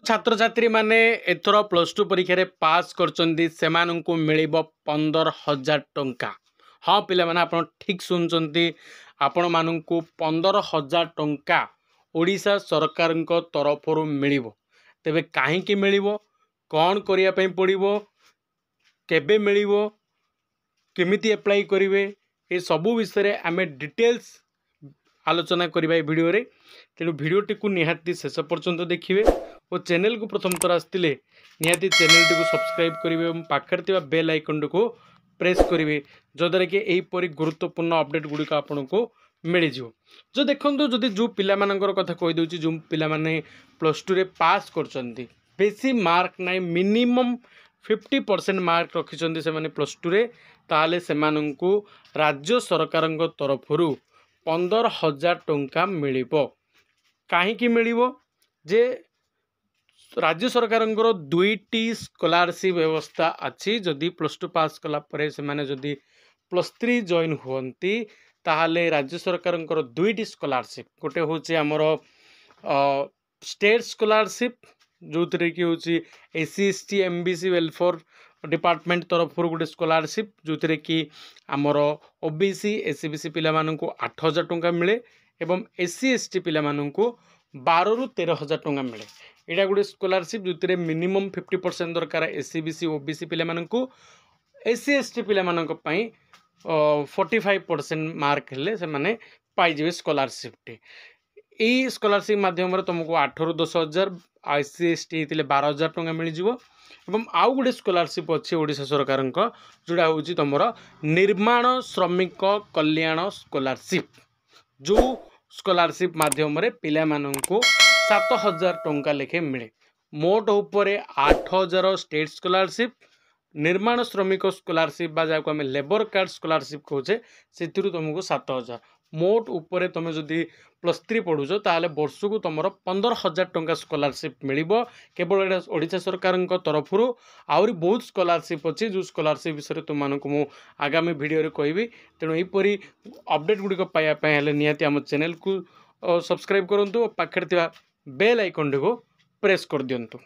छात्र छात्री माने एथर plus two परीक्षा पास करचंदी सेमानंकु मिलिबो 15,000 टंका। हाँ पिला माने आपण ठीक सुनचंती, आपण मानंकु 15,000 टंका ओडिशा सरकारଙ୍କ तरफरु मिलिबो। तेबे काहेकि मिलिबो, कौन करिया पई पड़िबो, केबे मिलिबो, केमिति अप्लाई करिवे, ए सबु विषय आमे डिटेल्स आलोचना करिबा ए वीडियो रे। तेणु वीडियोटी को निहाती शेष पर्यंत देखिए और चैनल को प्रथम थर आसते निहाती चैनल टी को सब्सक्राइब करेंगे और पाखर थिबा बेल आइकन को प्रेस करेंगे जद्वारा कि यहीपरि गुरुत्वपूर्ण अपडेट गुड़िक आपन को मिल जाव। जो देखो जदि जो पिला मानकर कथा कहीदे जो पिला माने प्लस टू रे पास करचंती बेसी मार्क नाइ मिनिमम 50% मार्क रखिचंती से माने प्लस टू रे, ताले सेमानंकु राज्य सरकार तरफरु 15,000 टंका मिलिबो। काहीकि मिलिबो जे राज्य सरकार दुईटी स्कॉलरशिप व्यवस्था अच्छी। जदि प्लस टू पास कला परे से माने जदि प्लस थ्री जॉइन हुअंती ताहले राज्य सरकार दुईटी स्कॉलरशिप, गोटे होची हमर स्टेट स्कॉलरशिप जो थरे कि होची SC ST MBC welfare department तरफ गोटे स्कॉलरशिप जो थरे कि हमर ओबीसी एससीबीसी पिला माननकु 8,000 टंका मिले एवं एससी एसटी पिला माननकु 12 ରୁ 13,000 टंका मिले। यहाँ गोटे स्कॉलरशिप जो मिनिमम 50% दरकार एससीबीसी ओबीसी पिला माननकु, एससी एसटी पिला माननक पई 45% मार्क हेले से माने पाइजिवे स्कॉलरशिप टी। यही स्कॉलरशिप माध्यम तुमको 8 ରୁ 10,000, एससी एसटी हेतिले 12,000 टंका मिल जिवो। एवं आउ गोटे स्कॉलरशिप अच्छी ओडिशा सरकार जोड़ा हूँ तुम निर्माण श्रमिक कल्याण स्कॉलरशिप, जो स्कॉलरशिप माध्यम पिला माननकु 7,000 टंका लेखे मिले। मोट उपरे 8,000 स्टेट स्कॉलरशिप, निर्माण श्रमिक स्कॉलरशिप बा जाको आम लेबर कार्ड स्कॉलरशिप कहे से तुमको 7,000। मोट उपरे तुम जदि प्लस थ्री पढ़ुच ताले वर्ष को तुम 15,000 टंका स्कॉलरशिप मिलिबो। केवल ओडिशा सरकार तरफरु आउरी बहुत स्कॉलरशिप अच्छी जो स्कॉलरशिप विषय तुम मानक मु आगामी वीडियो रे कहबी। तेणु यहीपरि अपडेट गुड़िक पाइबा निहाती आम चैनल को सब्सक्राइब करंतु और पाखरे थिबा बेल आइकन को प्रेस कर दियंतु।